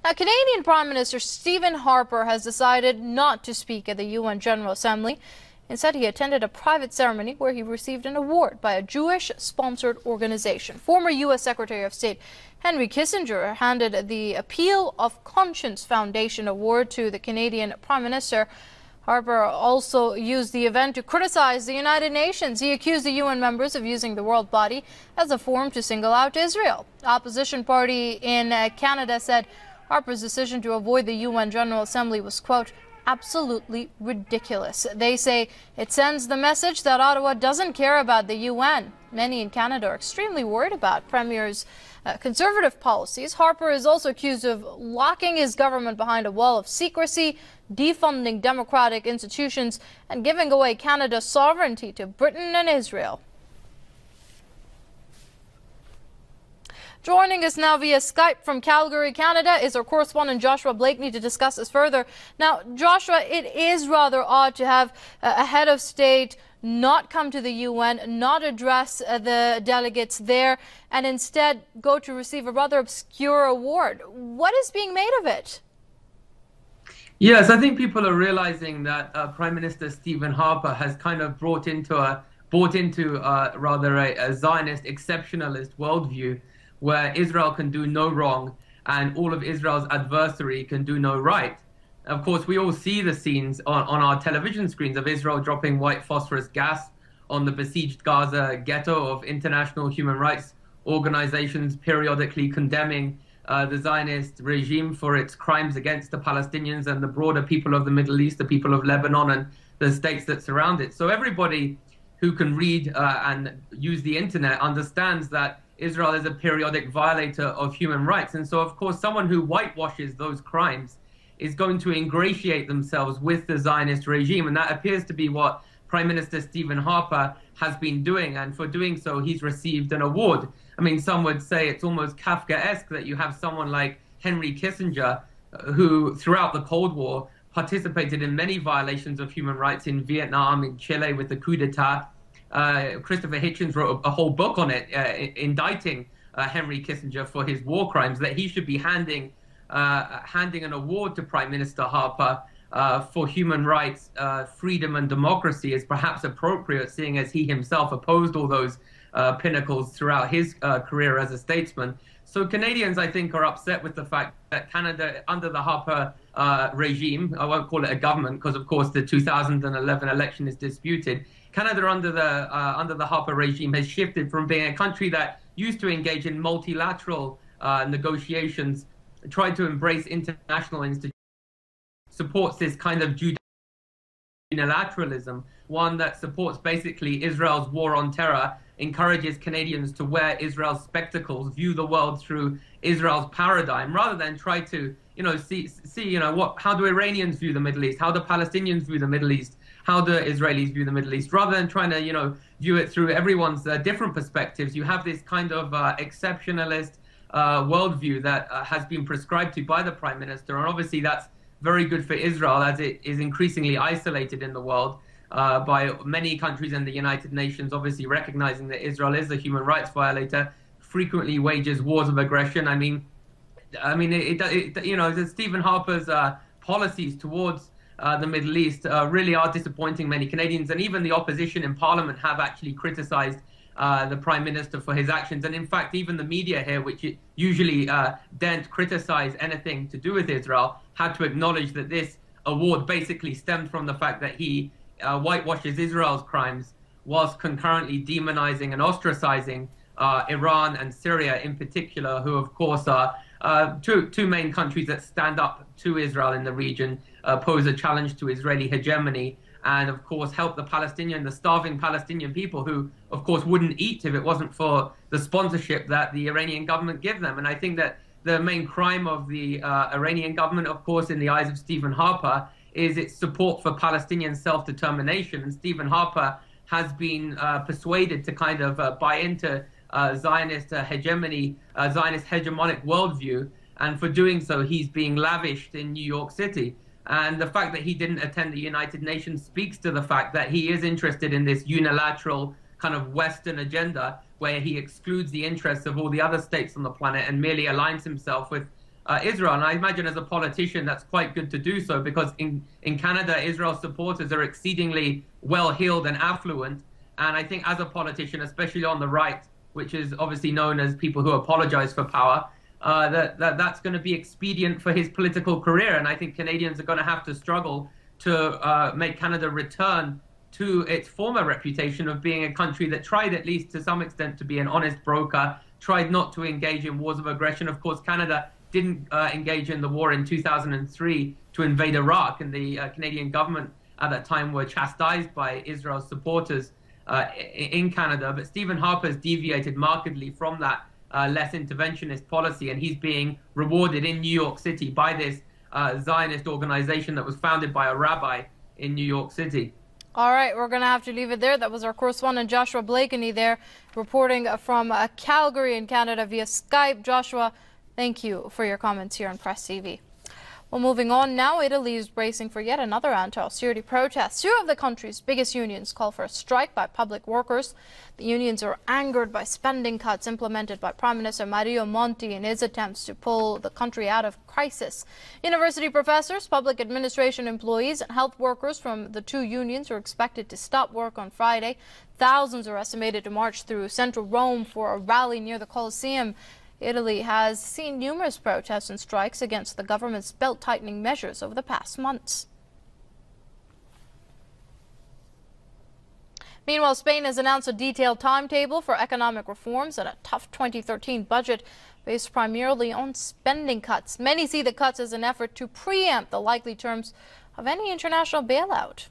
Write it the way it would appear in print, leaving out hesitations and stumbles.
Now, Canadian Prime Minister Stephen Harper has decided not to speak at the UN General Assembly. Instead, he attended a private ceremony where he received an award by a Jewish-sponsored organization. Former U.S. Secretary of State Henry Kissinger handed the Appeal of Conscience Foundation Award to the Canadian Prime Minister. Harper also used the event to criticize the United Nations. He accused the UN members of using the world body as a forum to single out Israel. Opposition party in Canada said Harper's decision to avoid the UN General Assembly was, quote, absolutely ridiculous. They say it sends the message that Ottawa doesn't care about the UN. Many in Canada are extremely worried about Premier's conservative policies. Harper is also accused of locking his government behind a wall of secrecy, defunding democratic institutions, and giving away Canada's sovereignty to Britain and Israel. Joining us now via Skype from Calgary, Canada, is our correspondent Joshua Blakeney to discuss this further. Now, Joshua, it is rather odd to have a head of state not come to the UN, not address the delegates there, and instead go to receive a rather obscure award. What is being made of it? Yes, I think people are realizing that Prime Minister Stephen Harper has kind of brought into a Zionist exceptionalist worldview, where Israel can do no wrong and all of Israel's adversary can do no right. Of course, we all see the scenes on our television screens of Israel dropping white phosphorus gas on the besieged Gaza ghetto, of international human rights organizations periodically condemning the Zionist regime for its crimes against the Palestinians and the broader people of the Middle East, the people of Lebanon and the states that surround it. So everybody who can read and use the internet understands that Israel is a periodic violator of human rights. And so, of course, someone who whitewashes those crimes is going to ingratiate themselves with the Zionist regime. And that appears to be what Prime Minister Stephen Harper has been doing. And for doing so, he's received an award. I mean, some would say it's almost Kafkaesque that you have someone like Henry Kissinger, who throughout the Cold War participated in many violations of human rights in Vietnam, in Chile with the coup d'etat. Christopher Hitchens wrote a whole book on it, indicting Henry Kissinger for his war crimes, that he should be handing an award to Prime Minister Harper for human rights, freedom and democracy is perhaps appropriate, seeing as he himself opposed all those pinnacles throughout his career as a statesman. So Canadians, I think, are upset with the fact that Canada, under the Harper regime, I won't call it a government because, of course, the 2011 election is disputed. Canada, under the Harper regime, has shifted from being a country that used to engage in multilateral negotiations, tried to embrace international institutions, supports this kind of unilateralism, one that supports basically Israel's war on terror, encourages Canadians to wear Israel's spectacles, view the world through Israel's paradigm, rather than try to, see, how do Iranians view the Middle East? How do Palestinians view the Middle East? How do Israelis view the Middle East? Rather than trying to, view it through everyone's different perspectives, you have this kind of exceptionalist worldview that has been prescribed to by the Prime Minister. And obviously that's very good for Israel, as it is increasingly isolated in the world by many countries in the United Nations, obviously recognizing that Israel is a human rights violator, frequently wages wars of aggression. Stephen Harper's policies towards the Middle East really are disappointing many Canadians, and even the opposition in Parliament have actually criticized the Prime Minister for his actions. And in fact, even the media here, which usually daren't criticize anything to do with Israel, had to acknowledge that this award basically stemmed from the fact that he whitewashes Israel's crimes whilst concurrently demonizing and ostracizing Iran and Syria in particular, who of course are two main countries that stand up to Israel in the region, pose a challenge to Israeli hegemony, and of course help the starving Palestinian people, who of course wouldn't eat if it wasn't for the sponsorship that the Iranian government give them. And I think that the main crime of the Iranian government, of course, in the eyes of Stephen Harper, is its support for Palestinian self-determination. And Stephen Harper has been persuaded to kind of buy into Zionist hegemony, Zionist hegemonic worldview, and for doing so, he's being lavished in New York City. And the fact that he didn't attend the United Nations speaks to the fact that he is interested in this unilateral kind of Western agenda, where he excludes the interests of all the other states on the planet and merely aligns himself with Israel. And I imagine as a politician, that's quite good to do so because in Canada, Israel supporters are exceedingly well-heeled and affluent. And I think as a politician, especially on the right, which is obviously known as people who apologize for power, that's going to be expedient for his political career. And I think Canadians are going to have to struggle to make Canada return to its former reputation of being a country that tried, at least to some extent, to be an honest broker, tried not to engage in wars of aggression. Of course, Canada didn't engage in the war in 2003 to invade Iraq, and the Canadian government at that time were chastised by Israel's supporters in Canada. But Stephen Harper has deviated markedly from that less interventionist policy, and he's being rewarded in New York City by this Zionist organization that was founded by a rabbi in New York City. All right, we're going to have to leave it there. That was our correspondent Joshua Blakeney there, reporting from Calgary in Canada via Skype. Joshua, thank you for your comments here on Press TV. Well, moving on now, Italy is bracing for yet another anti-austerity protest. Two of the country's biggest unions call for a strike by public workers. The unions are angered by spending cuts implemented by Prime Minister Mario Monti in his attempts to pull the country out of crisis. University professors, public administration employees, and health workers from the two unions are expected to stop work on Friday. Thousands are estimated to march through central Rome for a rally near the Colosseum. Italy has seen numerous protests and strikes against the government's belt-tightening measures over the past months. Meanwhile, Spain has announced a detailed timetable for economic reforms and a tough 2013 budget based primarily on spending cuts. Many see the cuts as an effort to preempt the likely terms of any international bailout.